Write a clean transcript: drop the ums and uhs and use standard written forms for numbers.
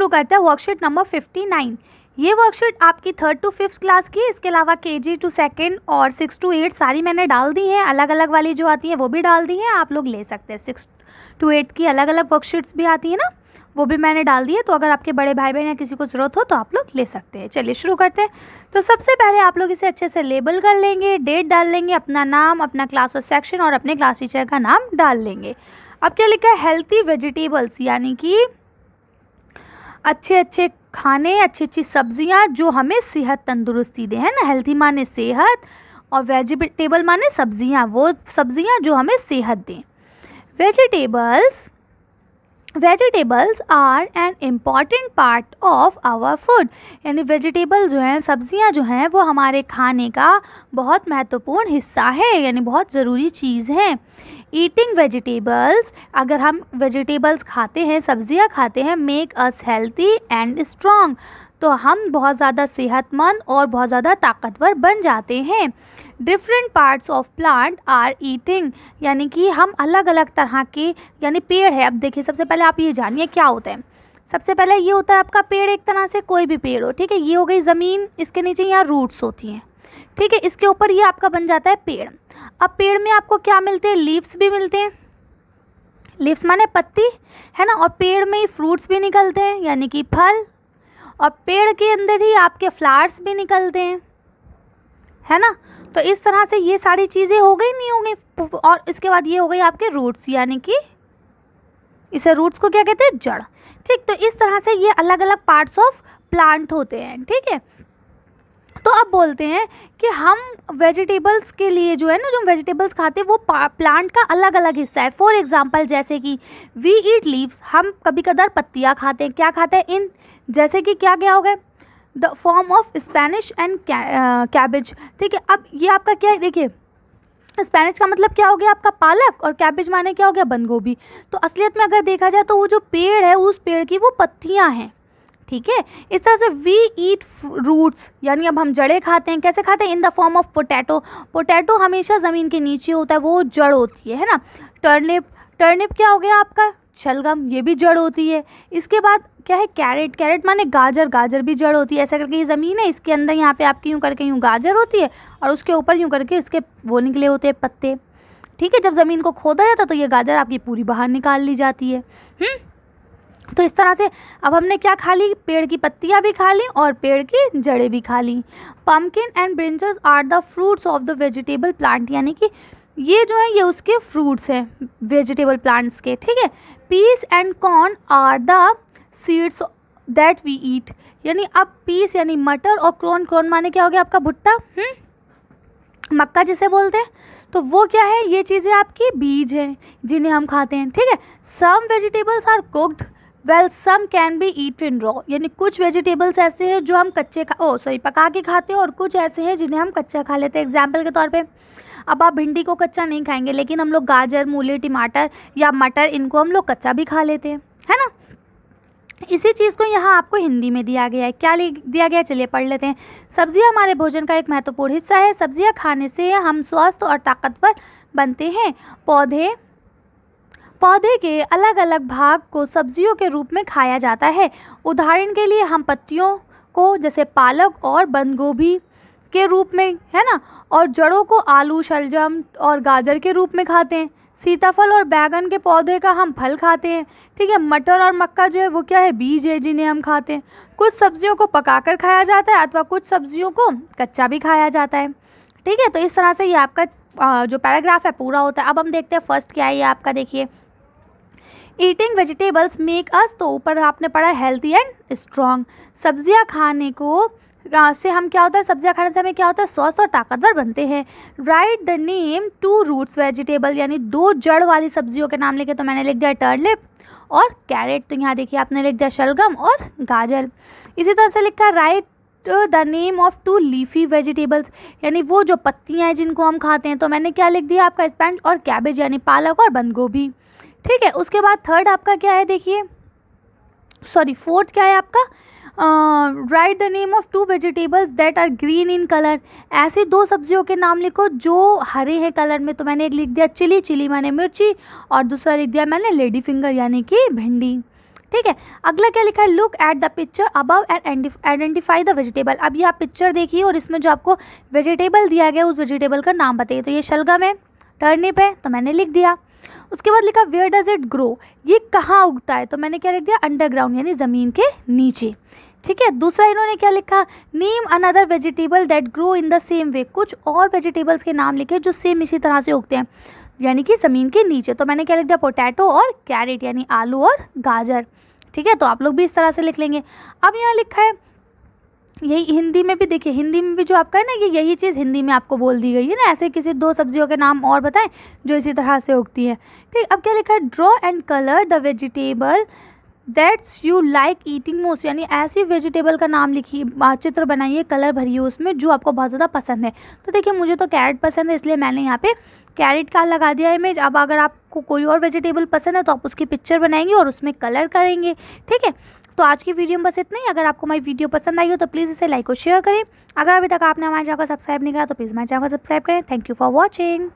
शुरू करते हैं वर्कशीट नंबर 59। ये वर्कशीट आपकी 3rd to 5th क्लास की, इसके अलावा KG to 2nd और 6 to 8 सारी मैंने डाल दी हैं, अलग अलग वाली जो आती है वो भी डाल दी हैं, आप लोग ले सकते हैं। 6 to 8 की अलग अलग वर्कशीट्स भी आती है ना, वो भी मैंने डाल दी है, तो अगर आपके बड़े भाई बहन या किसी को ज़रूरत हो तो आप लोग ले सकते हैं। चलिए शुरू करते हैं। तो सबसे पहले आप लोग इसे अच्छे से लेबल कर लेंगे, डेट डाल लेंगे, अपना नाम, अपना क्लास और सेक्शन और अपने क्लास टीचर का नाम डाल लेंगे। अब क्या लिखा है, हेल्थी वेजिटेबल्स, यानी कि अच्छे अच्छे खाने, अच्छी अच्छी सब्जियां जो हमें सेहत तंदुरुस्ती दे, है ना। हेल्थी माने सेहत और वेजिटेबल माने सब्जियां, वो सब्जियां जो हमें सेहत दें। Vegetables are an important part of our food, यानी वेजिटेबल जो हैं, सब्जियां जो हैं, वो हमारे खाने का बहुत महत्वपूर्ण हिस्सा है, यानी बहुत ज़रूरी चीज़ है। ईटिंग वेजिटेबल्स, अगर हम वेजिटेबल्स खाते हैं, सब्जियां खाते हैं, make us healthy and strong, तो हम बहुत ज़्यादा सेहतमंद और बहुत ज़्यादा ताकतवर बन जाते हैं। Different parts of plant are eating, यानी कि हम अलग अलग तरह के, यानी पेड़ है। अब देखिए, सबसे पहले आप ये जानिए क्या होता है। सबसे पहले ये होता है आपका पेड़, एक तरह से कोई भी पेड़ हो, ठीक है। ये हो गई ज़मीन, इसके नीचे यहाँ रूट्स होती हैं, ठीक है। इसके ऊपर ये आपका बन जाता है पेड़। अब पेड़ में आपको क्या मिलते हैं, लीव्स भी मिलते हैं, लीव्स माने पत्ती, है ना। और पेड़ में ही फ्रूट्स भी निकलते हैं, यानी कि फल, और पेड़ के अंदर ही आपके फ्लावर्स भी निकलते हैं, है ना। तो इस तरह से ये सारी चीज़ें हो गई, नहीं हो गई। और इसके बाद ये हो गई आपके रूट्स, यानी कि इसे रूट्स को क्या कहते हैं, जड़, ठीक। तो इस तरह से ये अलग अलग पार्ट्स ऑफ प्लांट होते हैं, ठीक है। तो अब बोलते हैं कि हम वेजिटेबल्स के लिए जो है ना, जो वेजिटेबल्स खाते हैं वो प्लांट का अलग अलग हिस्सा है। फॉर एग्जांपल, जैसे कि वी ईट लीव्स, हम कभी कदार पत्तियाँ खाते हैं। क्या खाते हैं, इन, जैसे कि क्या क्या हो गए, the form of Spanish and cabbage, ठीक है। अब ये आपका क्या है, देखिए, स्पेनिश का मतलब क्या हो गया आपका पालक, और कैबेज माने क्या हो गया, बंद गोभी। तो असलियत में अगर देखा जाए तो वो जो पेड़ है, उस पेड़ की वो पत्तियाँ हैं, ठीक है। इस तरह से वी ईट रूट्स, यानी अब हम जड़ें खाते हैं। कैसे खाते हैं, in the form of potato, potato हमेशा ज़मीन के नीचे होता है, वो जड़ होती है ना। टर्निप, टर्निप क्या हो गया आपका, शलगम, ये भी जड़ होती है। इसके बाद क्या है, कैरेट, कैरेट माने गाजर, गाजर भी जड़ होती है। ऐसा करके ये ज़मीन है, इसके अंदर यहाँ पे आपकी यूँ करके यूँ गाजर होती है, और उसके ऊपर यूँ करके उसके वो निकले होते हैं पत्ते, ठीक है। जब ज़मीन को खोदा जाता है तो ये गाजर आपकी पूरी बाहर निकाल ली जाती है। तो इस तरह से अब हमने क्या खा ली, पेड़ की पत्तियां भी खा ली और पेड़ की जड़ें भी खा ली। Pumpkin and brinjals are the fruits of the vegetable plant, यानी कि ये जो है ये उसके फ्रूट्स हैं वेजिटेबल प्लांट्स के, ठीक है। Peas and corn are the seeds that we eat, यानी अब पीस यानी मटर, और कॉर्न, कॉर्न माने क्या हो गया आपका भुट्टा, मक्का जिसे बोलते हैं, तो वो क्या है, ये चीज़ें आपकी बीज हैं जिन्हें हम खाते हैं, ठीक है। Some vegetables are cooked well, some can be eaten raw, यानी कुछ वेजिटेबल्स ऐसे हैं जो हम पका के खाते हैं, और कुछ ऐसे हैं जिन्हें हम कच्चा खा लेते हैं। एग्जाम्पल के तौर पे, अब आप भिंडी को कच्चा नहीं खाएंगे, लेकिन हम लोग गाजर, मूली, टमाटर या मटर, इनको हम लोग कच्चा भी खा लेते हैं, है ना। इसी चीज़ को यहाँ आपको हिंदी में दिया गया है। क्या दिया गया है, चलिए पढ़ लेते हैं। सब्जियाँ हमारे भोजन का एक महत्वपूर्ण हिस्सा है। सब्जियाँ खाने से हम स्वस्थ और ताकतवर बनते हैं। पौधे के अलग अलग भाग को सब्जियों के रूप में खाया जाता है। उदाहरण के लिए हम पत्तियों को जैसे पालक और बंद गोभी के रूप में, है ना, और जड़ों को आलू, शलजम और गाजर के रूप में खाते हैं। सीताफल और बैगन के पौधे का हम फल खाते हैं, ठीक है। मटर और मक्का जो है वो क्या है, बीज है जिन्हें हम खाते हैं। कुछ सब्जियों को पकाकर खाया जाता है, अथवा कुछ सब्जियों को कच्चा भी खाया जाता है, ठीक है। तो इस तरह से ये आपका जो पैराग्राफ है पूरा होता है। अब हम देखते हैं फर्स्ट क्या है, ये आपका देखिए, ईटिंग वेजिटेबल्स मेक अस, तो ऊपर आपने पढ़ा हेल्थी एंड स्ट्रॉन्ग। सब्जियां खाने को से हम क्या होता है, सब्जियां खाने से हमें क्या होता है, स्वस्थ और ताकतवर बनते हैं। Write the name two roots vegetable, यानी दो जड़ वाली सब्जियों के नाम लिखे, तो मैंने लिख दिया टर्निप और कैरेट, तो यहाँ देखिए आपने लिख दिया शलगम और गाजर। इसी तरह से लिखा write the name of two leafy vegetables, यानी वो जो पत्तियाँ हैं जिनको हम खाते हैं, तो मैंने क्या लिख दिया आपका स्पेनिश और कैबेज, यानी पालक और बंद गोभी, ठीक है। उसके बाद थर्ड आपका क्या है, देखिए, फोर्थ क्या है आपका, write the name of two vegetables that are green in colour, ऐसी दो सब्जियों के नाम लिखो जो हरे हैं कलर में, तो मैंने एक लिख दिया चिली, चिली माने मिर्ची, और दूसरा लिख दिया मैंने लेडी फिंगर यानी कि भिंडी, ठीक है। अगला क्या लिखा है, look at the picture above and identify the vegetable. अब ये आप पिक्चर देखिए और इसमें जो आपको वेजिटेबल दिया गया उस वेजिटेबल का नाम बताइए। तो ये शलगम है, टर्निप है, तो मैंने लिख दिया। उसके बाद लिखा वेयर डज इट ग्रो, ये कहाँ उगता है, तो मैंने क्या लिख दिया, अंडरग्राउंड यानी ज़मीन के नीचे। ठीक है। दूसरा इन्होंने क्या लिखा, name another vegetable that grow in the same way, कुछ और वेजिटेबल्स के नाम लिखे जो सेम इसी तरह से उगते हैं यानी कि ज़मीन के नीचे। तो मैंने क्या लिख दिया, पोटैटो और कैरेट यानी आलू और गाजर। ठीक है। तो आप लोग भी इस तरह से लिख लेंगे। अब यहाँ लिखा है, यही हिंदी में भी देखिए, हिंदी में भी जो आपका है ना, ये यही चीज़ हिंदी में आपको बोल दी गई है ना। ऐसे किसी 2 सब्जियों के नाम और बताएं जो इसी तरह से उगती है। ठीक। अब क्या लिखा है, draw and colour the vegetable that's you like eating most, यानी ऐसी वेजिटेबल का नाम लिखिए, चित्र बनाइए, कलर भरिए उसमें जो आपको बहुत ज़्यादा पसंद है। तो देखिए मुझे तो कैरेट पसंद है, इसलिए मैंने यहाँ पे कैरेट का लगा दिया इमेज। अब अगर आपको कोई और वेजिटेबल पसंद है तो आप उसकी पिक्चर बनाएंगे और उसमें कलर करेंगे। ठीक है। तो आज की वीडियो में बस इतना ही। अगर आपको हमारी वीडियो पसंद आई हो तो प्लीज़ इसे लाइक और शेयर करें। अगर अभी तक आपने हमारे चैनल को सब्सक्राइब नहीं करा तो प्लीज़ हमारे चैनल को सब्सक्राइब करें। Thank you for watching.